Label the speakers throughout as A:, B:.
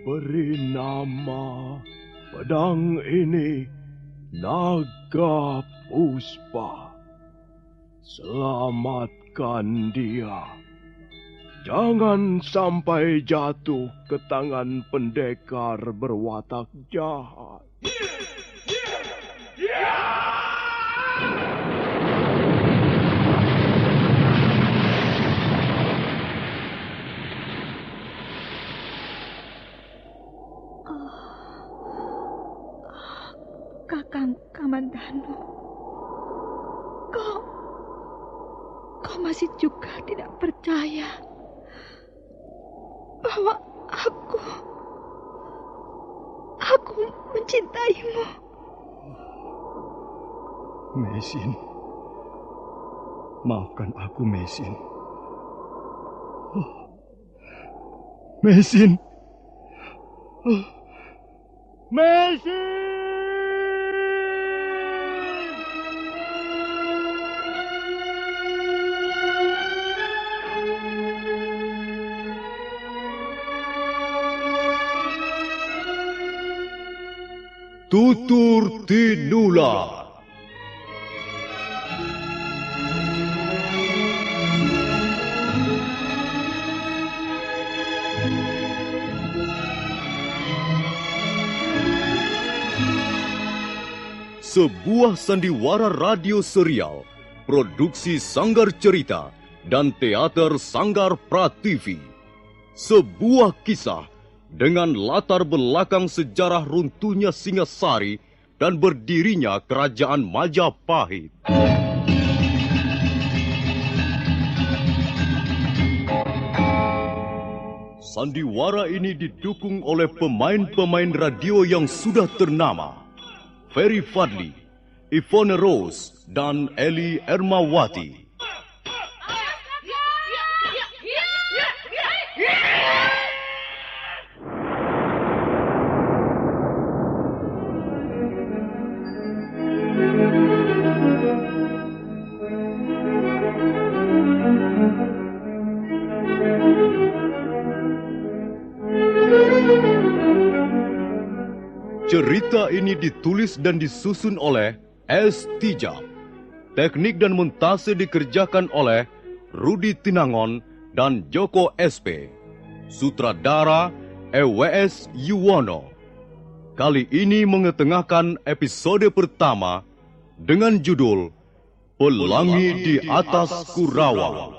A: Beri nama pedang ini Naga Puspa. Selamatkan dia. Jangan sampai jatuh ke tangan pendekar berwatak jahat.
B: Kakang Kamandanu, kau masih juga tidak percaya bahwa aku mencintaimu.
A: Mesin, maafkan aku, Mesin. Mesin. Mesin! Tutur Tinula. Sebuah sandiwara radio serial, produksi Sanggar Cerita dan Teater Sanggar Prativi. Sebuah kisah dengan latar belakang sejarah runtuhnya Singasari dan berdirinya Kerajaan Majapahit. Sandiwara ini didukung oleh pemain-pemain radio yang sudah ternama. Ferry Fadli, Ivone Rose, dan Eli Ermawati. Cerita ini ditulis dan disusun oleh S. Tijab. Teknik dan montase dikerjakan oleh Rudi Tinangon dan Joko SP. Sutradara EWS Yuwono. Kali ini mengetengahkan episode pertama dengan judul Pelangi di Atas Kurawa.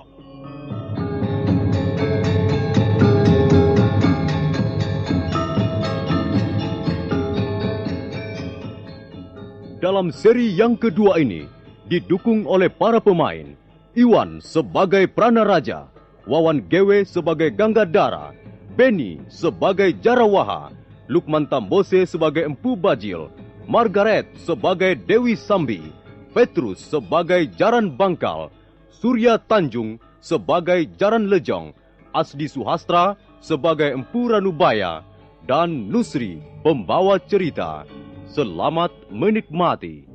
A: Dalam seri yang kedua ini, didukung oleh para pemain, Iwan sebagai Pranaraja, Wawan Gewe sebagai Ganggadara, Beni sebagai Jarawaha, Lukman Tambose sebagai Empu Bajil, Margaret sebagai Dewi Sambi, Petrus sebagai Jaran Bangkal, Surya Tanjung sebagai Jaran Lejong, Asdi Suhastra sebagai Empu Ranubaya, dan Nusri pembawa cerita. Selamat menikmati.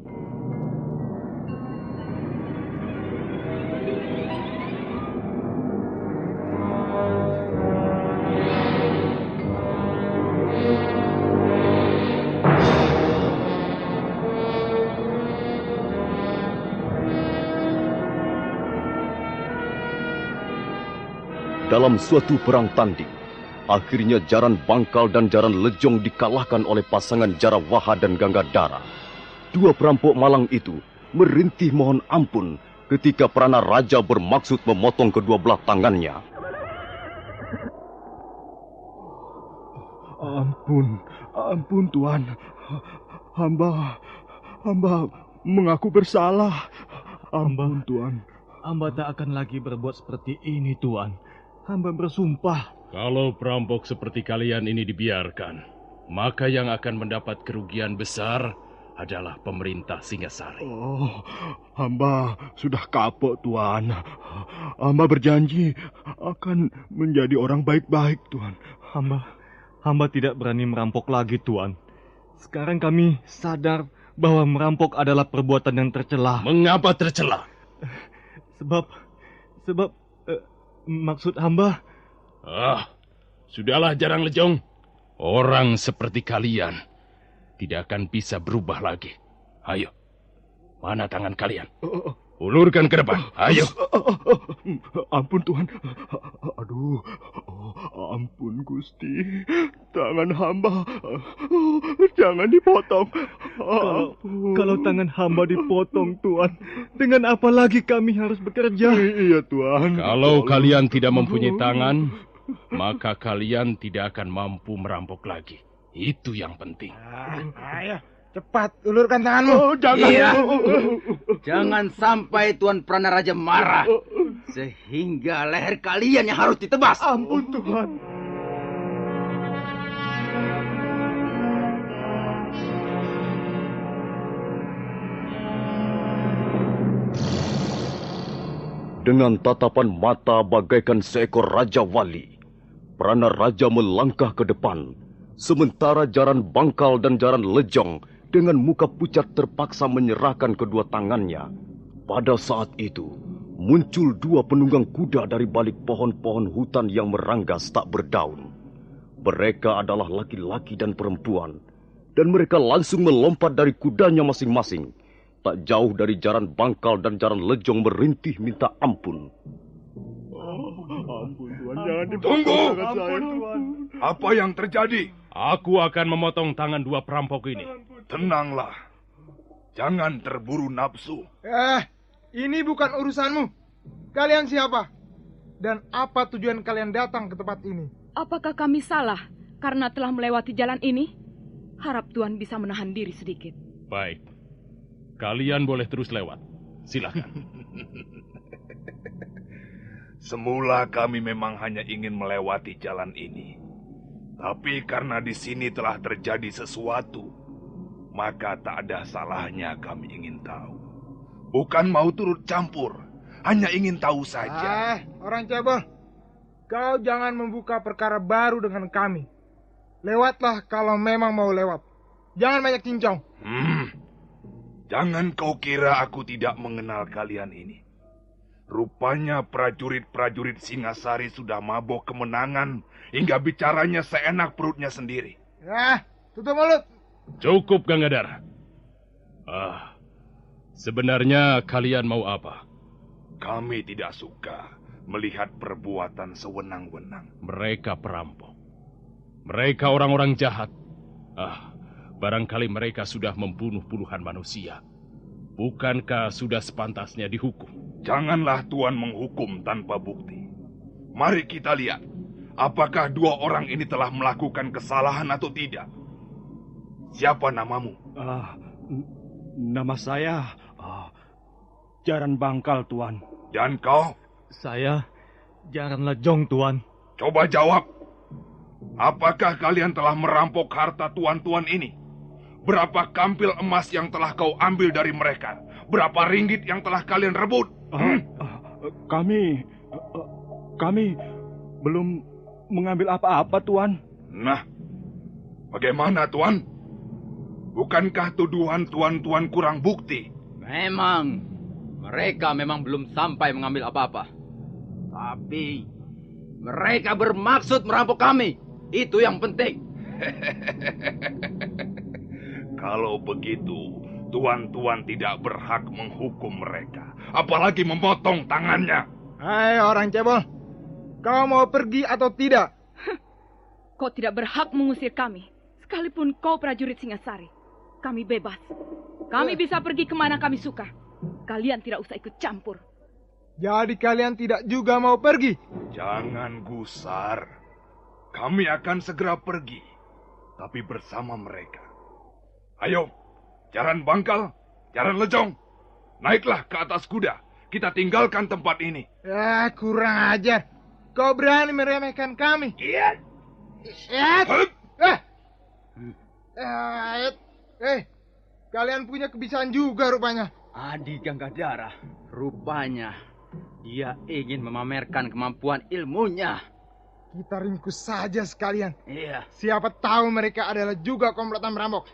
A: Dalam suatu perang tanding, akhirnya Jaran Bangkal dan Jaran Lejong dikalahkan oleh pasangan Jarawaha dan Ganggadara. Dua perampok malang itu merintih mohon ampun ketika Pranaraja bermaksud memotong kedua belah tangannya. Ampun Tuan. Hamba mengaku bersalah. Ampun Tuan.
C: Hamba tak akan lagi berbuat seperti ini, Tuan. Hamba bersumpah.
D: Kalau perampok seperti kalian ini dibiarkan, maka yang akan mendapat kerugian besar adalah pemerintah Singasari.
A: Oh, hamba sudah kapok, Tuan. Hamba berjanji akan menjadi orang baik-baik, Tuan.
C: Hamba tidak berani merampok lagi, Tuan. Sekarang kami sadar bahwa merampok adalah perbuatan yang tercela.
D: Mengapa tercela?
C: Sebab maksud hamba...
D: Sudahlah Jarang Lejong. Orang seperti kalian tidak akan bisa berubah lagi. Ayo, mana tangan kalian? Ulurkan ke depan, ayo.
C: Ampun Tuan. Aduh, ampun Gusti. Tangan hamba jangan dipotong. Kalau tangan hamba dipotong Tuan, dengan apa lagi kami harus bekerja? Iya Tuan.
D: Kalau kalian tidak mempunyai tangan, maka kalian tidak akan mampu merampok lagi. Itu yang penting.
E: Ayo, cepat ulurkan tanganmu.
C: Jangan.
F: Iya. Jangan sampai Tuan Pranaraja marah, sehingga leher kalian yang harus ditebas.
C: Ampun Tuhan.
A: Dengan tatapan mata bagaikan seekor Raja Wali, Pranaraja melangkah ke depan, sementara Jaran Bangkal dan Jaran Lejong dengan muka pucat terpaksa menyerahkan kedua tangannya. Pada saat itu, muncul dua penunggang kuda dari balik pohon-pohon hutan yang meranggas tak berdaun. Mereka adalah laki-laki dan perempuan, dan mereka langsung melompat dari kudanya masing-masing. Tak jauh dari Jaran Bangkal dan Jaran Lejong merintih minta ampun.
C: Ampun Tuhan, jangan dipotong
G: Tunggu!
C: tangan saya Tuhan.
G: Apa yang terjadi?
D: Aku akan memotong tangan dua perampok ini.
G: Tenanglah. Jangan terburu nafsu.
E: Ini bukan urusanmu. Kalian siapa? Dan apa tujuan kalian datang ke tempat ini?
B: Apakah kami salah karena telah melewati jalan ini? Harap Tuhan bisa menahan diri sedikit.
D: Baik. Kalian boleh terus lewat. Silakan.
G: Semula kami memang hanya ingin melewati jalan ini. Tapi karena di sini telah terjadi sesuatu, maka tak ada salahnya kami ingin tahu. Bukan mau turut campur, hanya ingin tahu saja.
E: Orang cebol. Kau jangan membuka perkara baru dengan kami. Lewatlah kalau memang mau lewat. Jangan banyak cincong.
G: Jangan kau kira aku tidak mengenal kalian ini. Rupanya prajurit-prajurit Singasari sudah mabok kemenangan hingga bicaranya seenak perutnya sendiri.
E: Tutup mulut.
D: Cukup, Gangadhara. Sebenarnya kalian mau apa?
G: Kami tidak suka melihat perbuatan sewenang-wenang.
D: Mereka perampok. Mereka orang-orang jahat. Barangkali mereka sudah membunuh puluhan manusia. Bukankah sudah sepantasnya dihukum?
G: Janganlah Tuan menghukum tanpa bukti. Mari kita lihat, apakah dua orang ini telah melakukan kesalahan atau tidak. Siapa namamu?
C: Nama saya Jaran Bangkal, Tuan.
G: Dan kau?
C: Saya Jaran Lejong, Tuan.
G: Coba jawab. Apakah kalian telah merampok harta tuan-tuan ini? Berapa kampil emas yang telah kau ambil dari mereka? Berapa ringgit yang telah kalian rebut?
C: Kami belum mengambil apa-apa, Tuan.
G: Nah, bagaimana, Tuan? Bukankah tuduhan tuan-tuan kurang bukti?
F: Memang, mereka memang belum sampai mengambil apa-apa. Tapi, mereka bermaksud merampok kami. Itu yang penting.
G: Kalau begitu, tuan-tuan tidak berhak menghukum mereka. Apalagi memotong tangannya.
E: Hai orang cebol. Kau mau pergi atau tidak?
B: Kau tidak berhak mengusir kami. Sekalipun kau prajurit Singasari. Kami bebas. Kami bisa pergi kemana kami suka. Kalian tidak usah ikut campur.
E: Jadi kalian tidak juga mau pergi?
G: Jangan gusar. Kami akan segera pergi. Tapi bersama mereka. Ayo, Jaran Bangkal, Jaran Lejong. Naiklah ke atas kuda. Kita tinggalkan tempat ini.
E: Kurang ajar. Kau berani meremehkan kami.
G: Iya.
E: Kalian punya kebiasaan juga rupanya.
F: Adi Gangadhara, rupanya dia ingin memamerkan kemampuan ilmunya.
E: Kita ringkus saja sekalian.
F: Iya.
E: Siapa tahu mereka adalah juga komplotan merampok.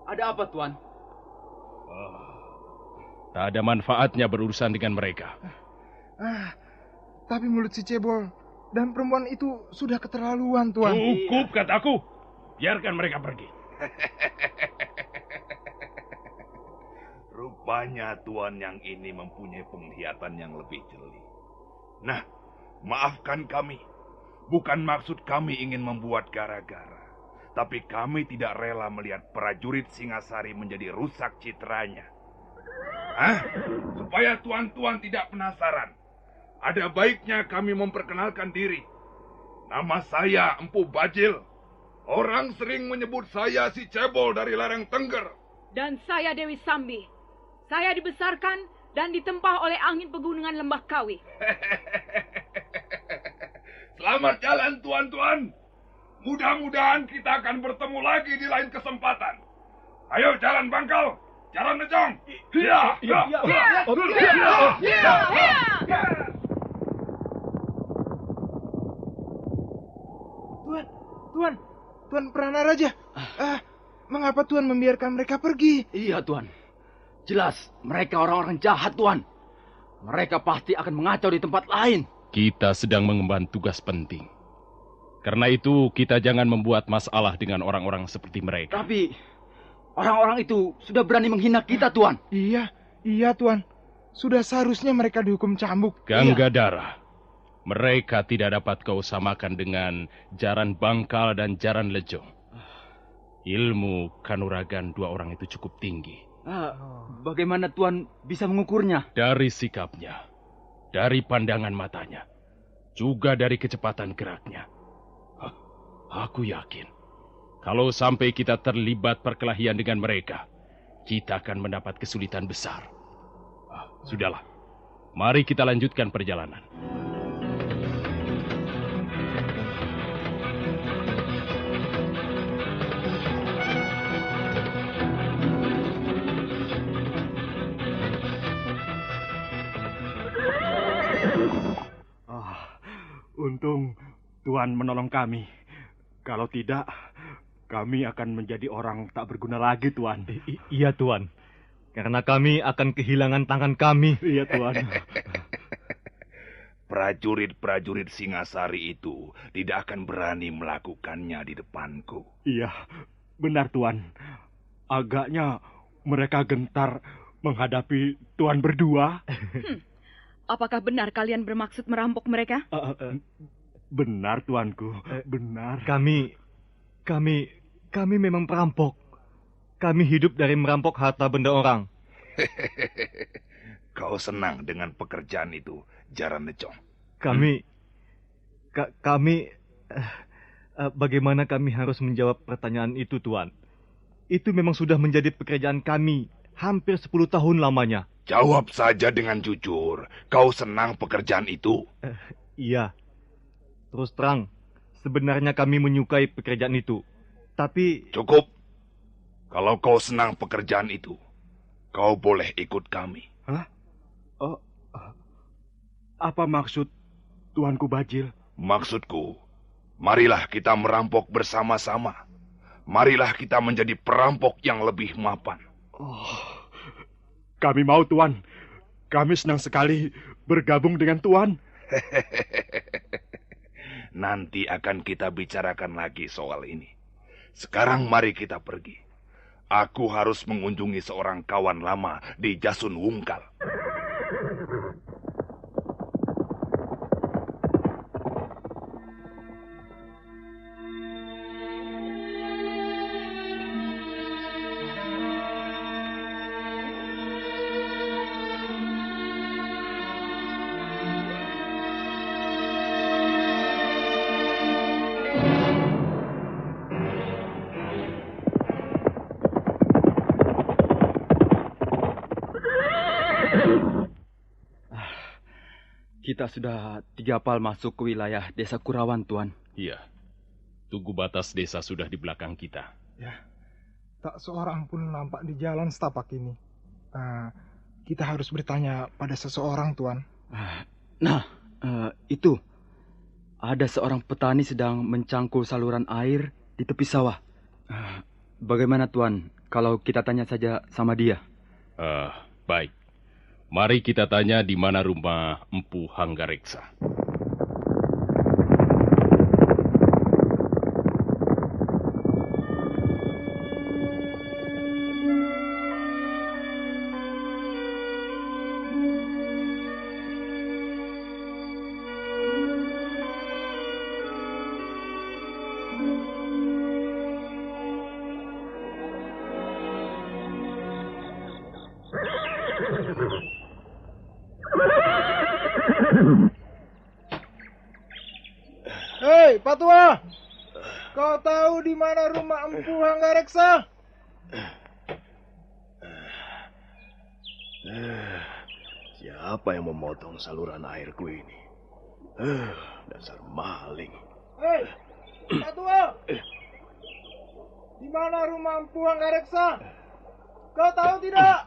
F: Ada apa, Tuan?
D: Tak ada manfaatnya berurusan dengan mereka.
E: Tapi mulut si cebol dan perempuan itu sudah keterlaluan, Tuan.
D: Cukup kataku. Biarkan mereka pergi.
G: Rupanya Tuan yang ini mempunyai penglihatan yang lebih jeli. Nah, maafkan kami. Bukan maksud kami ingin membuat gara-gara. Tapi kami tidak rela melihat prajurit Singasari menjadi rusak citranya. Supaya tuan-tuan tidak penasaran, ada baiknya kami memperkenalkan diri. Nama saya Empu Bajil. Orang sering menyebut saya si cebol dari lereng Tengger.
B: Dan saya Dewi Sambi. Saya dibesarkan dan ditempa oleh angin pegunungan Lembah Kawi.
G: Selamat jalan, tuan-tuan. Mudah-mudahan kita akan bertemu lagi di lain kesempatan. Ayo jalan Bangkal, jalan Nejong.
E: Tuan Pranaraja. Mengapa Tuan membiarkan mereka pergi?
F: Iya, Tuan. Jelas mereka orang-orang jahat, Tuan. Mereka pasti akan mengacau di tempat lain.
D: Kita sedang mengemban tugas penting. Karena itu kita jangan membuat masalah dengan orang-orang seperti mereka.
F: Tapi orang-orang itu sudah berani menghina kita, Tuan.
E: Iya, Tuan. Sudah seharusnya mereka dihukum cambuk.
D: Ganggadara, mereka tidak dapat kau samakan dengan Jaran Bangkal dan Jaran Lejong. Ilmu kanuragan dua orang itu cukup tinggi.
F: Bagaimana Tuan bisa mengukurnya?
D: Dari sikapnya, dari pandangan matanya, juga dari kecepatan geraknya. Aku yakin, kalau sampai kita terlibat perkelahian dengan mereka, kita akan mendapat kesulitan besar. Sudahlah, mari kita lanjutkan perjalanan.
C: Untung Tuan menolong kami. Kalau tidak, kami akan menjadi orang tak berguna lagi, Tuan. Iya, Tuan. Karena kami akan kehilangan tangan kami. Iya, Tuan.
G: Prajurit-prajurit Singasari itu tidak akan berani melakukannya di depanku.
C: Iya, benar, Tuan. Agaknya mereka gentar menghadapi Tuan berdua.
B: Apakah benar kalian bermaksud merampok mereka?
C: Benar, Tuanku. Benar. Kami memang perampok. Kami hidup dari merampok harta benda orang.
G: Kau senang dengan pekerjaan itu, Jaran Nejong?
C: Bagaimana kami harus menjawab pertanyaan itu, Tuan? Itu memang sudah menjadi pekerjaan kami hampir 10 tahun lamanya.
G: Jawab saja dengan jujur. Kau senang pekerjaan itu?
C: Iya. Terus terang, sebenarnya kami menyukai pekerjaan itu. Tapi...
G: Cukup. Kalau kau senang pekerjaan itu, kau boleh ikut kami.
C: Hah? Apa maksud Tuanku Bajil?
G: Maksudku, marilah kita merampok bersama-sama. Marilah kita menjadi perampok yang lebih mapan.
C: Kami mau, Tuan. Kami senang sekali bergabung dengan Tuan.
G: Nanti akan kita bicarakan lagi soal ini. Sekarang mari kita pergi. Aku harus mengunjungi seorang kawan lama di Jasun Wungkal.
F: Kita sudah 3 pal masuk ke wilayah desa Kurawan, Tuan.
D: Iya. Tugu batas desa sudah di belakang kita.
E: Ya, tak seorang pun nampak di jalan setapak ini. Kita harus bertanya pada seseorang, Tuan.
F: Itu. Ada seorang petani sedang mencangkul saluran air di tepi sawah. Bagaimana, Tuan, kalau kita tanya saja sama dia?
D: Baik. Mari kita tanya di mana rumah Empu Hanggareksa.
E: Hei, Pak Tua! Kau tahu di mana rumah Empu Hanggareksa?
H: Siapa yang memotong saluran airku ini? Dasar maling.
E: Hei, Pak Tua! Di mana rumah Empu Hanggareksa? Kau tahu tidak?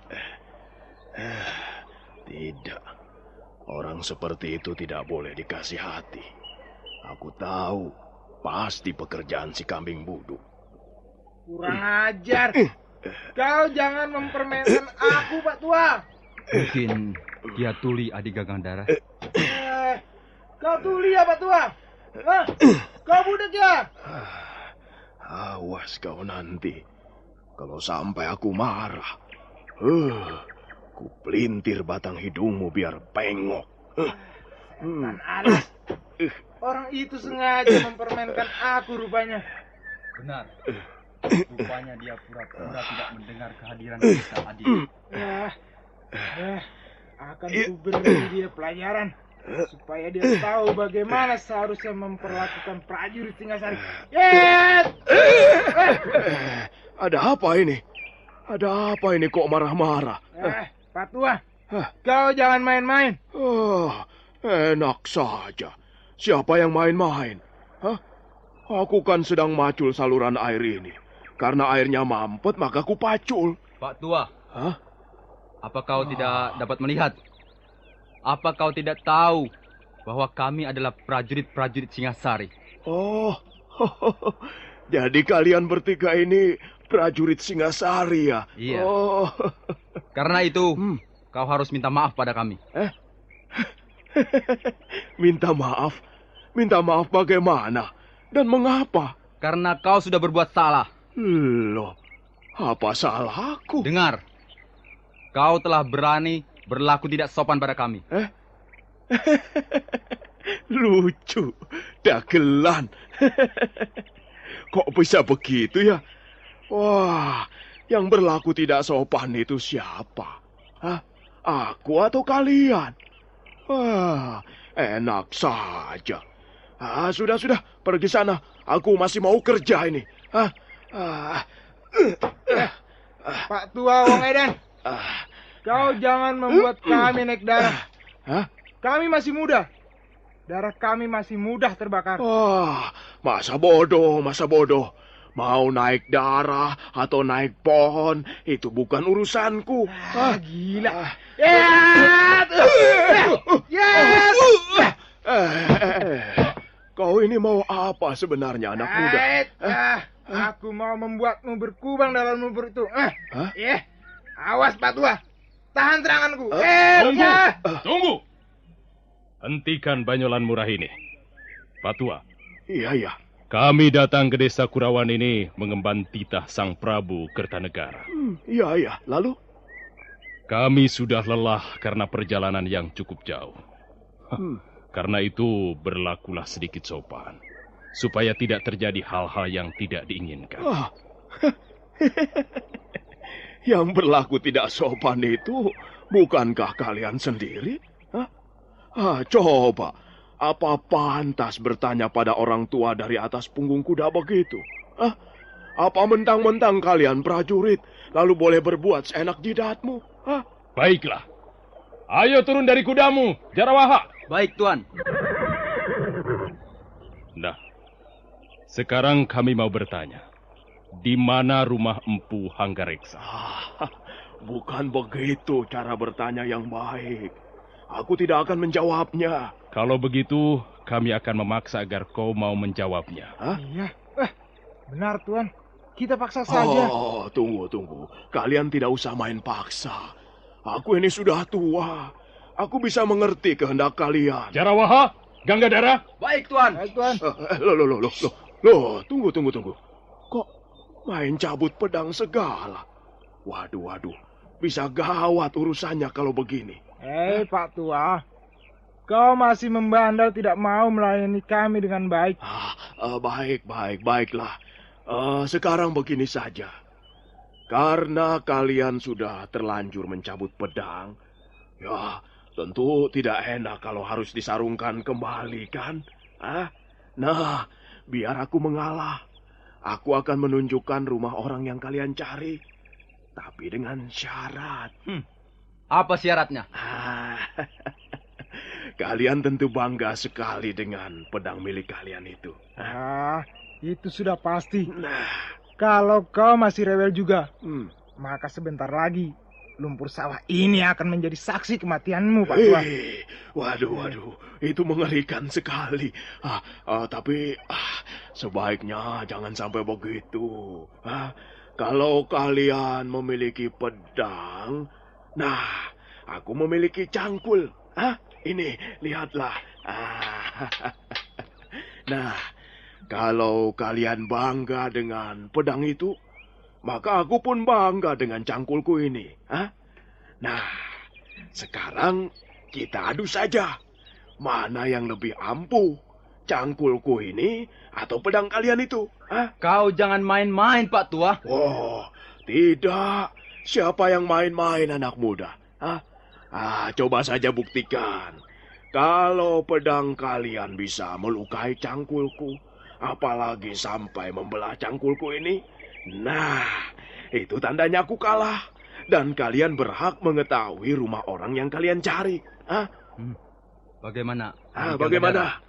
H: Tidak. Orang seperti itu tidak boleh dikasih hati. Aku tahu, pasti pekerjaan si kambing buduk.
E: Kurang ajar. Kau jangan mempermainkan aku, Pak Tua.
F: Mungkin dia Tuli adik Gagang Dara.
E: Kau Tuli ya, Pak Tua? Hah? Kau budak ya?
H: Awas kau nanti. Kalau sampai aku marah. Ku pelintir batang hidungmu biar pengok.
E: Setan alas. Orang itu sengaja mempermainkan aku rupanya.
F: Benar. Rupanya dia pura-pura tidak mendengar kehadiran kita adik.
E: Akan ku beri dia pelajaran. Supaya dia tahu bagaimana seharusnya memperlakukan prajurit Singasari.
H: Ada apa ini? Ada apa ini kok marah-marah?
E: Pak Tua, kau jangan main-main.
H: Enak saja. Siapa yang main-main? Aku kan sedang macul saluran air ini. Karena airnya mampet, maka ku pacul.
F: Pak Tua, apa kau tidak dapat melihat? Apa kau tidak tahu bahwa kami adalah prajurit-prajurit Singasari?
H: Oh, jadi kalian bertiga ini prajurit Singasari ya?
F: Iya. Karena itu, kau harus minta maaf pada kami.
H: Minta maaf? Minta maaf bagaimana? Dan mengapa?
F: Karena kau sudah berbuat salah.
H: Loh, apa salahku?
F: Dengar, kau telah berani berlaku tidak sopan pada kami.
H: Lucu, dagelan. Kok bisa begitu ya? Wah, yang berlaku tidak sopan itu siapa? Aku atau kalian? Wah, enak saja. Sudah, pergi sana. Aku masih mau kerja ini.
E: Pak Tua Wong Edan, kau jangan membuat kami naik darah. Kami masih muda. Darah kami masih mudah terbakar.
H: Masa bodoh. Mau naik darah atau naik pohon, itu bukan urusanku.
E: Gila.
H: Kau ini mau apa sebenarnya, anak muda?
E: Aku mau membuatmu berkubang dalam lumpur itu. Awas, Pak Tua. Tahan seranganku.
D: Tunggu. Hentikan banyolan murah ini. Pak Tua.
H: Iya.
D: Kami datang ke desa Kurawan ini mengemban titah Sang Prabu Kertanegara.
H: Iya. Lalu?
D: Kami sudah lelah karena perjalanan yang cukup jauh. Karena itu berlakulah sedikit sopan. Supaya tidak terjadi hal-hal yang tidak diinginkan.
H: Yang berlaku tidak sopan itu bukankah kalian sendiri? Coba. Apa pantas bertanya pada orang tua dari atas punggung kuda begitu? Apa mentang-mentang kalian prajurit, lalu boleh berbuat seenak jidatmu?
D: Baiklah. Ayo turun dari kudamu, Jarawaha.
F: Baik, Tuan.
D: Nah, sekarang kami mau bertanya. Di mana rumah Empu Hanggareksa?
H: Bukan begitu cara bertanya yang baik. Aku tidak akan menjawabnya.
D: Kalau begitu, kami akan memaksa agar kau mau menjawabnya.
E: Iya. Benar, Tuan. Kita paksa saja.
H: Tunggu. Kalian tidak usah main paksa. Aku ini sudah tua. Aku bisa mengerti kehendak kalian.
D: Jarawaha, Ganggadara.
F: Baik, Tuan.
E: Baik, Tuan.
H: Loh, tunggu. Kok main cabut pedang segala? Waduh. Bisa gawat urusannya kalau begini.
E: Pak Tua. Kau masih membandel tidak mau melayani kami dengan baik.
H: Baiklah. Sekarang begini saja. Karena kalian sudah terlanjur mencabut pedang, ya tentu tidak enak kalau harus disarungkan kembali, kan? Nah, biar aku mengalah. Aku akan menunjukkan rumah orang yang kalian cari. Tapi dengan syarat.
F: Apa syaratnya?
H: Kalian tentu bangga sekali dengan pedang milik kalian itu.
E: Itu sudah pasti.
H: Nah,
E: kalau kau masih rewel juga, maka sebentar lagi lumpur sawah ini akan menjadi saksi kematianmu, Pak Tua.
H: Waduh, itu mengerikan sekali. Tapi sebaiknya jangan sampai begitu. Kalau kalian memiliki pedang, nah, aku memiliki cangkul. Ini, lihatlah. Nah, kalau kalian bangga dengan pedang itu, maka aku pun bangga dengan cangkulku ini. Nah, sekarang kita adu saja. Mana yang lebih ampuh, cangkulku ini atau pedang kalian itu?
F: Kau jangan main-main, Pak Tua.
H: Oh, tidak. Siapa yang main-main, anak muda? Coba saja buktikan. Kalau pedang kalian bisa melukai cangkulku, apalagi sampai membelah cangkulku ini, nah, itu tandanya aku kalah. Dan kalian berhak mengetahui rumah orang yang kalian cari.
F: Bagaimana?
H: Bagaimana?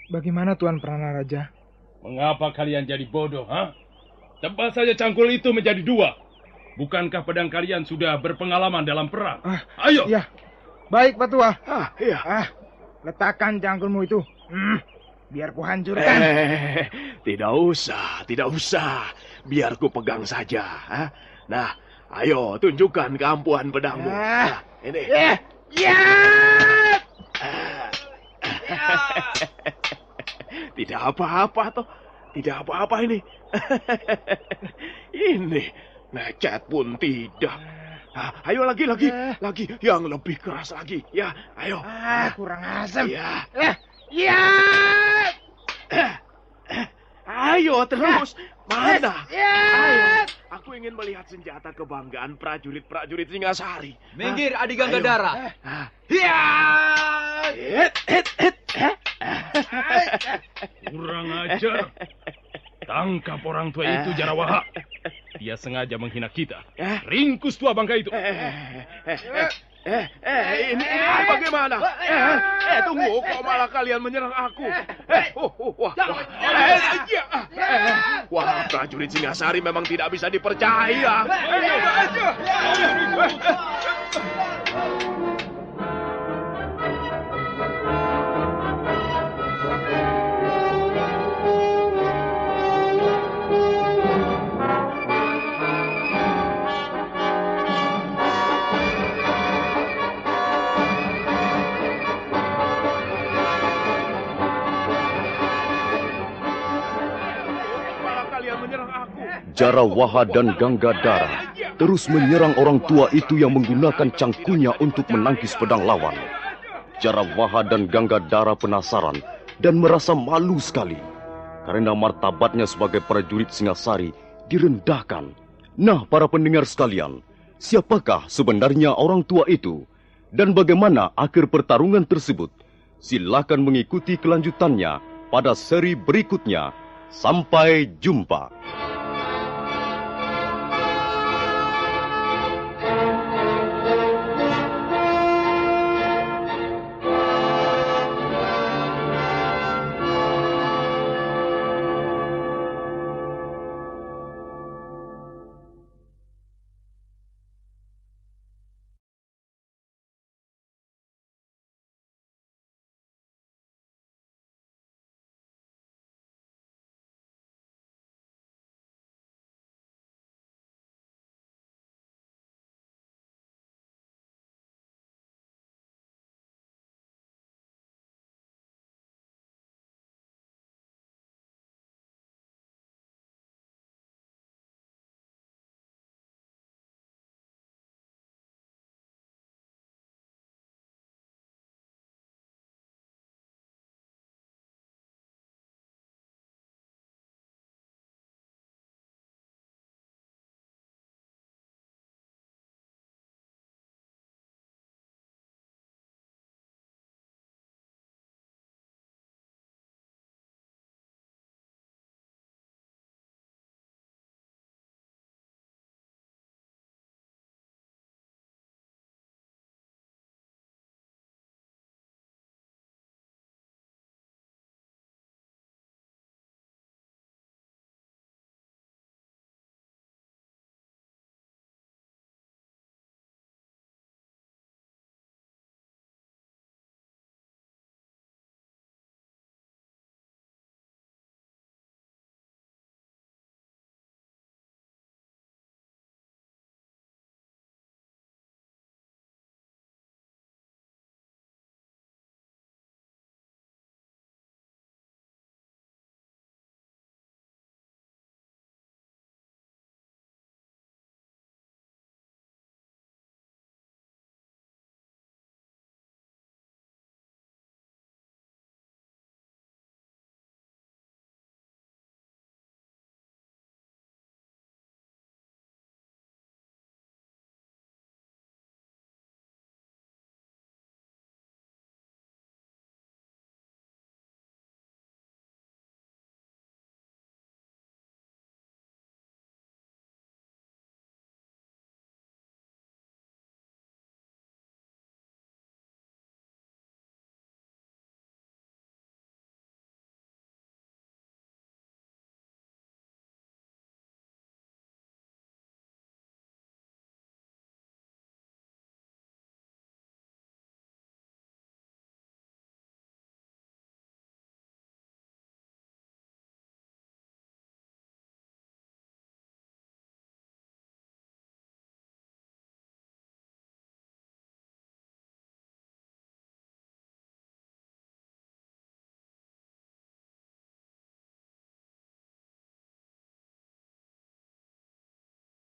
E: Bagaimana Tuan Pranaraja?
D: Mengapa kalian jadi bodoh, Tebas saja cangkul itu menjadi 2. Bukankah pedang kalian sudah berpengalaman dalam perang? Ayo!
E: Ya, baik Pak Tua.
H: Iya.
E: Letakkan cangkulmu itu. Biar ku hancurkan.
H: Tidak usah. Biar ku pegang saja. Nah, ayo tunjukkan keampuhan pedangmu. Ini. Tidak apa-apa toh. Tidak apa-apa ini. Ini. Lecet pun tidak. Ayo lagi. Yang lebih keras lagi. Ya, ayo.
E: Kurang asam.
H: Ya. Ayo terus. Mana? Ayo. Aku ingin melihat senjata kebanggaan prajurit Singasari.
F: Minggir, Adi Ganggadara.
D: Kurang ajar. Tangkap orang tua itu, Jarawaha. Dia sengaja menghina kita. Ringkus tua bangka itu.
H: Ini bagaimana? Tunggu, kok malah kalian menyerang aku? Wah, prajurit Singasari memang tidak bisa dipercaya.
A: Jarawaha dan Ganggadara terus menyerang orang tua itu yang menggunakan cangkulnya untuk menangkis pedang lawan. Jarawaha dan Ganggadara penasaran dan merasa malu sekali karena martabatnya sebagai prajurit Singasari direndahkan. Nah, para pendengar sekalian, siapakah sebenarnya orang tua itu? Dan bagaimana akhir pertarungan tersebut? Silakan mengikuti kelanjutannya pada seri berikutnya. Sampai jumpa.